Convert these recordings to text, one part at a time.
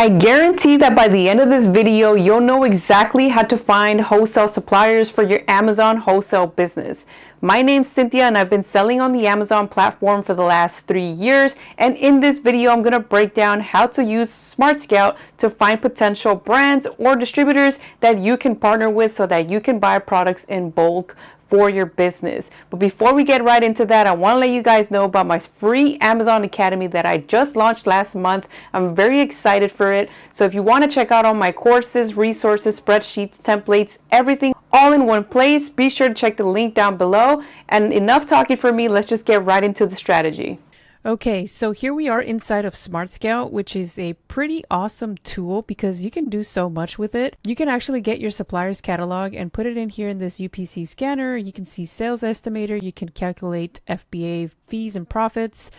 I guarantee that by the end of this video, you'll know exactly how to find wholesale suppliers for your Amazon wholesale business. My name's Cynthia and I've been selling on the Amazon platform for the last 3 years. And in this video, I'm going to break down how to use SmartScout to find potential brands or distributors that you can partner with so that you can buy products in bulk for your business. But before we get right into that, I want to let you guys know about my free Amazon Academy that I just launched last month. I'm very excited for it. So if you want to check out all my courses, resources, spreadsheets, templates, everything all in one place, be sure to check the link down below. And enough talking for me, let's just get right into the strategy. Okay, so here we are inside of SmartScout, which is a pretty awesome tool because you can do so much with it. You can actually get your supplier's catalog and put it in here in this UPC scanner. You can see sales estimator. You can calculate FBA fees and profits.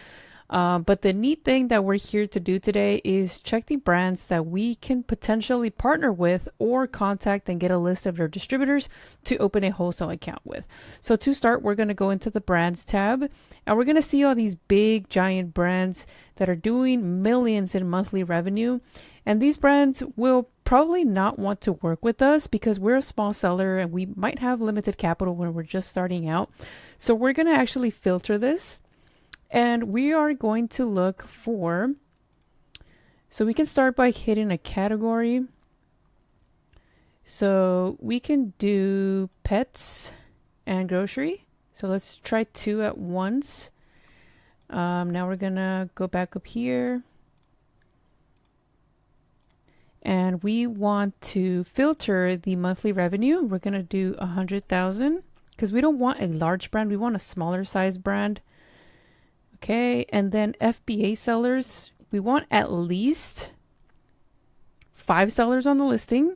But the neat thing that we're here to do today is check the brands that we can potentially partner with or contact and get a list of their distributors to open a wholesale account with. So to start, we're going to go into the brands tab and we're going to see all these big giant brands that are doing millions in monthly revenue. And these brands will probably not want to work with us because we're a small seller and we might have limited capital when we're just starting out. So we're going to actually filter this. And we are going to look for, so we can start by hitting a category. So we can do pets and grocery. So let's try 2 at once. Now we're gonna go back up here. And we want to filter the monthly revenue. We're gonna do 100,000 because we don't want a large brand. We want a smaller size brand. Okay, and then FBA sellers, we want at least 5 sellers on the listing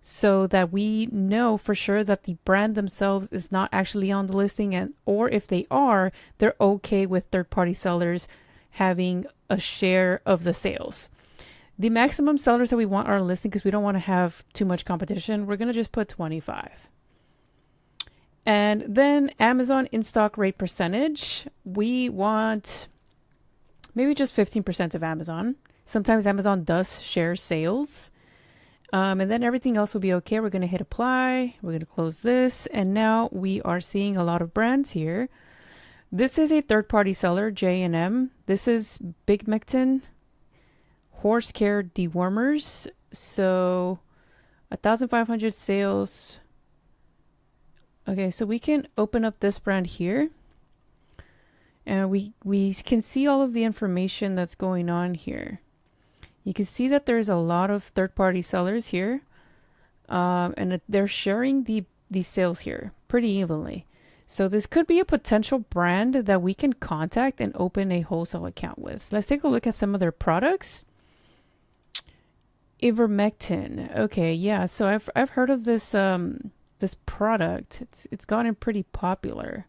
so that we know for sure that the brand themselves is not actually on the listing, and or if they are, they're okay with third-party sellers having a share of the sales. The maximum sellers that we want are listing because we don't want to have too much competition. We're going to just put 25. And then Amazon in-stock rate percentage, we want maybe just 15% of Amazon. Sometimes Amazon does share sales. And then everything else will be okay. We're going to hit apply. We're going to close this. And now we are seeing a lot of brands here. This is a third-party seller, J&M. This is BOXEM, horse care dewormers. So 1,500 sales. Okay, so we can open up this brand here and we can see all of the information that's going on here. You can see that there's a lot of third-party sellers here and they're sharing the sales here pretty evenly. So this could be a potential brand that we can contact and open a wholesale account with. Let's take a look at some of their products. Ivermectin. Okay, yeah, so I've heard of this this product. It's gotten pretty popular.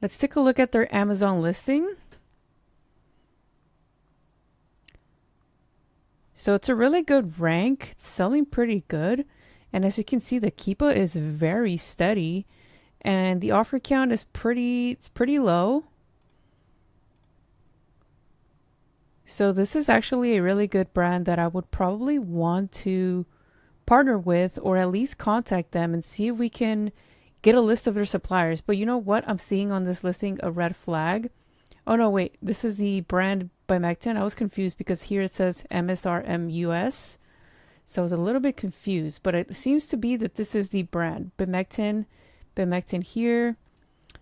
Let's take a look at their Amazon listing. So it's a really good rank. It's selling pretty good. And as you can see, the Keepa is very steady and the offer count is pretty low. So this is actually a really good brand that I would probably want to partner with or at least contact them and see if we can get a list of their suppliers. But you know what? I'm seeing on this listing a red flag. Oh no, wait, this is the brand BOXEM. I was confused because here it says MSRM US. So I was a little bit confused, but it seems to be that this is the brand BOXEM here.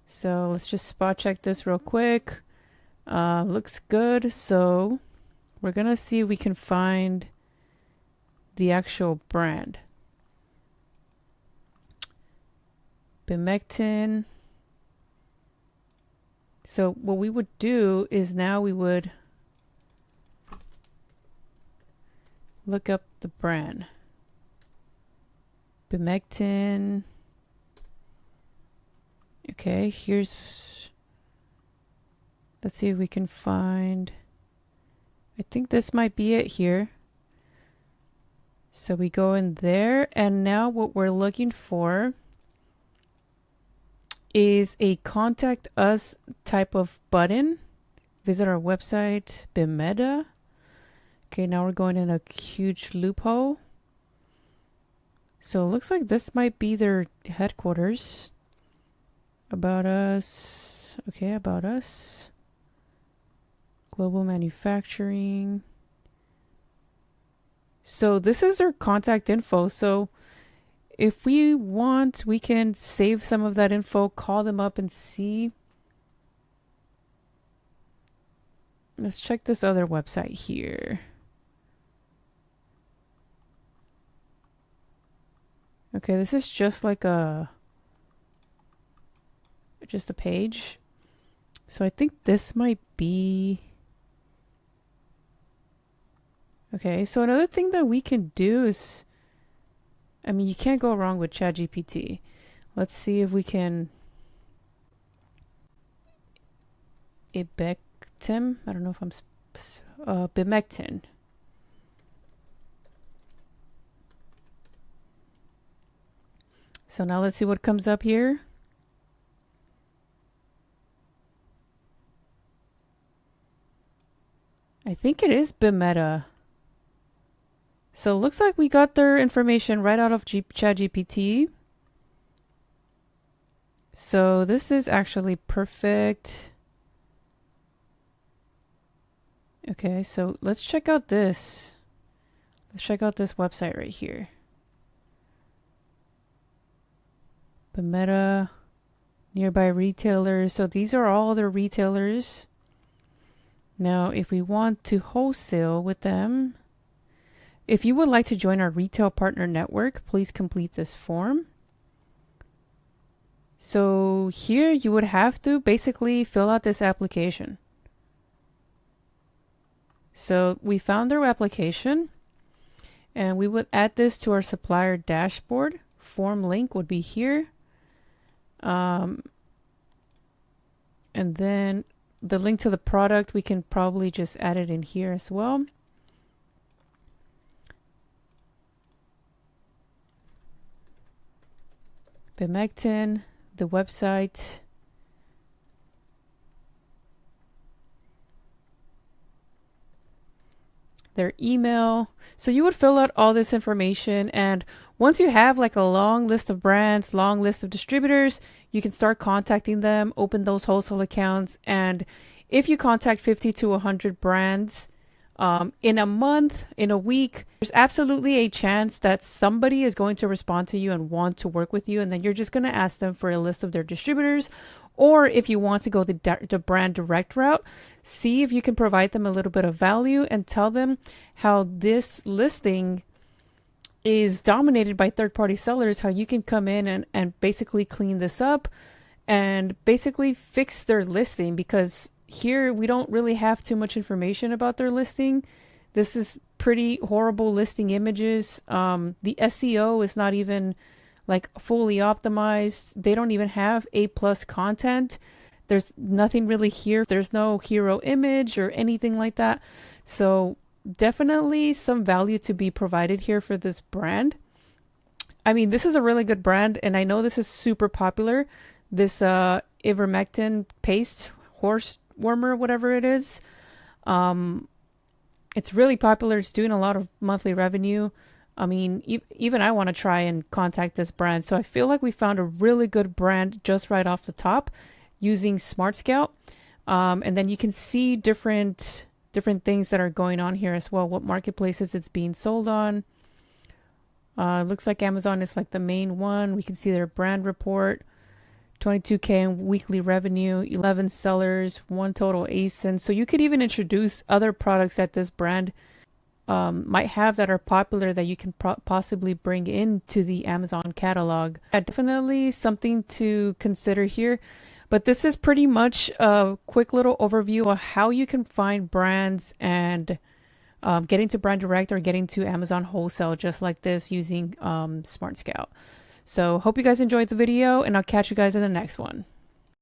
So let's just spot check this real quick. Looks good. So we're gonna see if we can find the actual brand. BOXEM. So what we would do is now we would look up the brand. BOXEM. Okay, here's, let's see if we can find, I think this might be it here. So we go in there and now what we're looking for is a contact us type of button. Visit our website, Bimeda. Okay, now we're going in a huge loophole. So it looks like this might be their headquarters. About us. Okay, about us. Global manufacturing. So this is their contact info. So if we want, we can save some of that info, call them up and see. Let's check this other website here. Okay, this is just like just a page. So I think this might be... Okay, so another thing that we can do is, I mean, you can't go wrong with ChatGPT. Let's see if we can... BOXEM? I don't know if I'm... BOXEM. So now let's see what comes up here. I think it is BOXEM. So it looks like we got their information right out of ChatGPT. So this is actually perfect. Okay, so let's check out this. Let's check out this website right here. BOXEM, nearby retailers. So these are all their retailers. Now, if we want to wholesale with them, if you would like to join our retail partner network, please complete this form. So here you would have to basically fill out this application. So we found their application and we would add this to our supplier dashboard. Form link would be here. And then the link to the product, we can probably just add it in here as well. BOXEM, the website. Their email. So you would fill out all this information, and once you have like a long list of brands, long list of distributors, you can start contacting them, open those wholesale accounts, and if you contact 50 to 100 brands in a month, in a week, there's absolutely a chance that somebody is going to respond to you and want to work with you, and then you're just going to ask them for a list of their distributors. Or if you want to go the brand direct route, see if you can provide them a little bit of value and tell them how this listing is dominated by third-party sellers, how you can come in and basically clean this up and basically fix their listing, because here we don't really have too much information about their listing. This is pretty horrible listing images. The SEO is not even like fully optimized. They don't even have A+ content. There's nothing really here. There's no hero image or anything like that. So definitely some value to be provided here for this brand. I mean, this is a really good brand, and I know this is super popular. This ivermectin paste, horse warmer, whatever it is. It's really popular. It's doing a lot of monthly revenue. I mean, even I want to try and contact this brand. So I feel like we found a really good brand just right off the top using SmartScout. And then you can see different things that are going on here as well. What marketplaces it's being sold on. Looks like Amazon is like the main one. We can see their brand report. 22K in weekly revenue, 11 sellers, 1 total ASIN. So you could even introduce other products that this brand might have that are popular that you can possibly bring into the Amazon catalog. Definitely something to consider here. But this is pretty much a quick little overview of how you can find brands and getting to brand direct or getting to Amazon wholesale just like this using SmartScout. So hope you guys enjoyed the video, and I'll catch you guys in the next one.